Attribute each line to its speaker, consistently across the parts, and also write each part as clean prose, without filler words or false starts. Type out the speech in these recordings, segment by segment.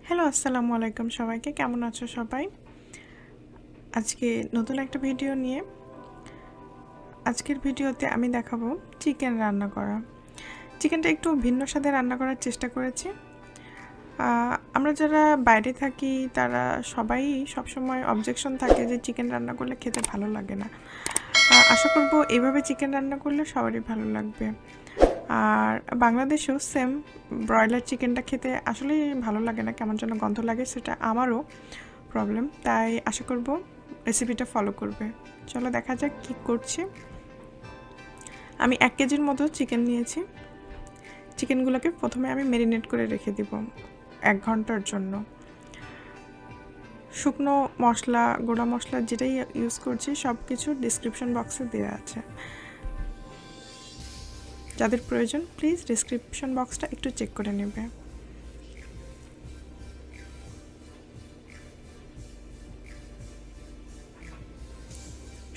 Speaker 1: Hello, আসসালামু আলাইকুম সবাইকে। কেমন আছো সবাই? আজকে নতুন একটা ভিডিও নিয়ে আজকের ভিডিওতে আমি দেখাবো চিকেন রান্না করা। চিকেনটা একটু ভিন্ন স্বাদে রান্না করার চেষ্টা করেছি। আমরা যারা বাইরে থাকি তারা সবাই সবসময় অবজেকশন থাকে যে চিকেন রান্না করলে খেতে ভালো লাগে না। আশা করব এইভাবে চিকেন রান্না করলে সবারই ভালো লাগবে। আর বাংলাদেশেও সেম ব্রয়লার চিকেনটা খেতে আসলেই ভালো লাগে না, কেমন যেন গন্ধ লাগে, সেটা আমারও প্রবলেম। তাই আশা করব রেসিপিটা ফলো করবে। চলো দেখা যাক কী করছি। আমি 1 কেজির মতো চিকেন নিয়েছি। চিকেনগুলোকে প্রথমে আমি ম্যারিনেট করে রেখে দিব 1 ঘন্টার জন্য। শুকনো মশলা, গুঁড়া মশলা যেটাই ইউজ করছি সব কিছু ডিসক্রিপশন বক্সে দেওয়া আছে। যাদের প্রয়োজন প্লিজ ডিসক্রিপশন বক্সটা একটু চেক করে নেবে।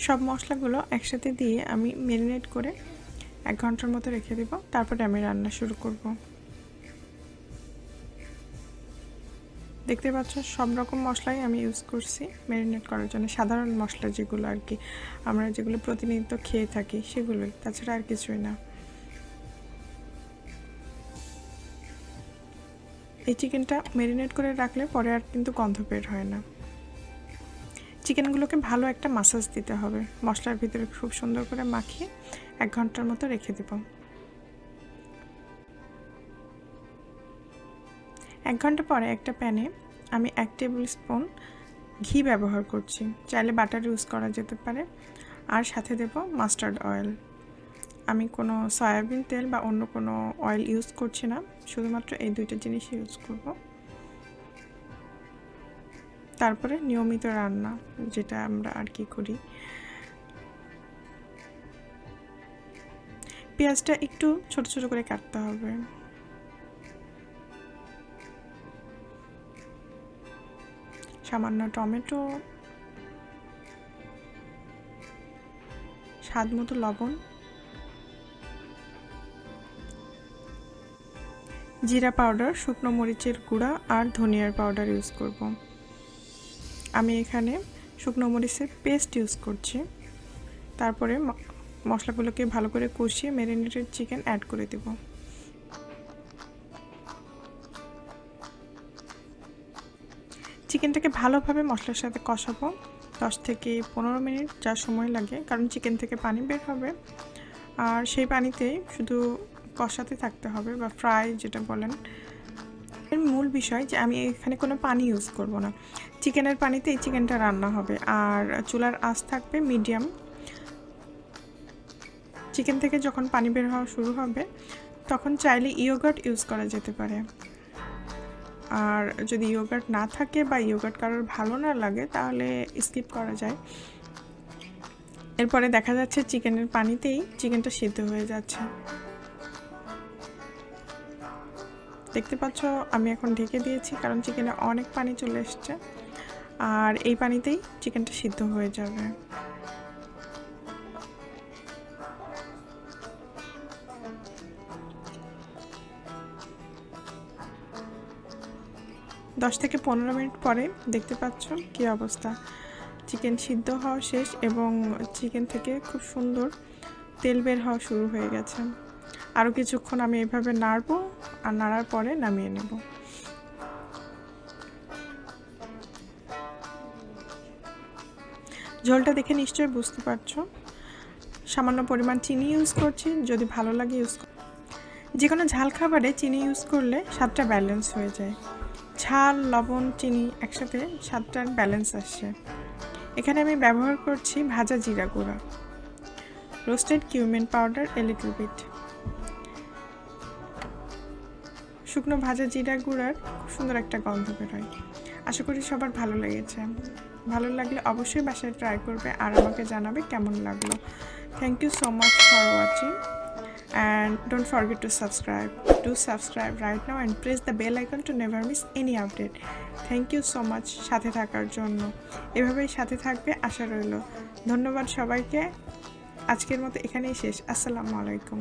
Speaker 1: সব মশলাগুলো একসাথে দিয়ে আমি ম্যারিনেট করে 1 ঘন্টার মতো রেখে দেব। তারপরে আমি রান্না শুরু করব। দেখতে পাচ্ছ সব রকম মশলাই আমি ইউজ করছি ম্যারিনেট করার জন্য। সাধারণ মশলা যেগুলো আর কি আমরা যেগুলো প্রতিনিয়ত খেয়ে থাকি সেগুলোই, তাছাড়া আর কিছুই না। এই চিকেনটা ম্যারিনেট করে রাখলে পরে আর কিন্তু গন্ধ বের হয় না। চিকেনগুলোকে ভালো একটা মাসাজ দিতে হবে, মশলার ভিতরে খুব সুন্দর করে মাখিয়ে 1 ঘন্টার মতো রেখে দেব। 1 ঘন্টা পরে একটা প্যানে আমি 1 টেবিল স্পুন ঘি ব্যবহার করছি, চাইলে বাটার ইউজ করা যেতে পারে। আর সাথে দেব মাস্টার্ড অয়েল। আমি কোনো সয়াবিন তেল বা অন্য কোনো অয়েল ইউজ করছি না, শুধুমাত্র এই দুইটা জিনিস ইউজ করব। তারপরে নিয়মিত রান্না যেটা আমরা আর কি করি, পেঁয়াজটা একটু ছোট ছোট করে কাটতে হবে। সামান্য টমেটো, স্বাদ মতো লবণ, জিরা পাউডার, শুকনো মরিচের গুঁড়া আর ধনিয়ার পাউডার ইউজ করব। আমি এখানে শুকনো মরিচের পেস্ট ইউজ করছি। তারপরে মশলাগুলোকে ভালো করে কষিয়ে ম্যারিনেটেড চিকেন অ্যাড করে দেব। চিকেনটাকে ভালোভাবে মশলার সাথে কষাবো 10 থেকে 15 মিনিট, যা সময় লাগে, কারণ চিকেন থেকে পানি বের হবে আর সেই পানিতেই শুধু কষাতে থাকতে হবে বা ফ্রাই যেটা বলেন। এর মূল বিষয় যে আমি এখানে কোনো পানি ইউজ করব না, চিকেনের পানিতেই চিকেনটা রান্না হবে আর চুলার আঁচ থাকবে মিডিয়াম। চিকেন থেকে যখন পানি বের হওয়া শুরু হবে তখন চাইলে ইয়োগার্ট ইউজ করা যেতে পারে। আর যদি ইয়োগার্ট না থাকে বা ইয়োগার্ট কারোর ভালো না লাগে তাহলে স্কিপ করা যায়। এরপরে দেখা যাচ্ছে চিকেনের পানিতেই চিকেনটা সিদ্ধ হয়ে যাচ্ছে। দেখতে পাচ্ছ আমি এখন ঢেকে দিয়েছি, কারণ চিকেনে অনেক পানি চলে এসছে আর এই পানিতেই চিকেনটা সিদ্ধ হয়ে যাবে। দশ থেকে 15 মিনিট পরে দেখতে পাচ্ছ কি অবস্থা, চিকেন সিদ্ধ হওয়া শেষ এবং চিকেন থেকে খুব সুন্দর তেল বের হওয়া শুরু হয়ে গেছে। আরও কিছুক্ষণ আমি এভাবে নাড়বো আর নাড়ার পরে নামিয়ে নেব। ঝোলটা দেখে নিশ্চয়ই বুঝতে পারছো। সামান্য পরিমাণ চিনি ইউজ করছি, যদি ভালো লাগে ইউজ কর। যে কোনো ঝাল খাবারে চিনি ইউজ করলে স্বাদটা ব্যালেন্স হয়ে যায়। ঝাল, লবণ, চিনি একসাথে স্বাদটার ব্যালেন্স আসছে। এখানে আমি ব্যবহার করছি ভাজা জিরা গুঁড়া, roasted cumin powder a little bit. শুকনো ভাজা জিরা গুঁড়ার খুব সুন্দর একটা গন্ধ বেরোয়। আশা করি সবার ভালো লেগেছে। ভালো লাগলে অবশ্যই বাসায় ট্রাই করবে আর আমাকে জানাবে কেমন লাগলো। Thank you so much for watching and don't forget to subscribe. Do subscribe right now and press the bell icon to never miss any update. Thank you so much সাথে থাকার জন্য। এভাবেই সাথে থাকবে আশা রইল। ধন্যবাদ সবাইকে। আজকের মতো এখানেই শেষ। আসসালামু আলাইকুম।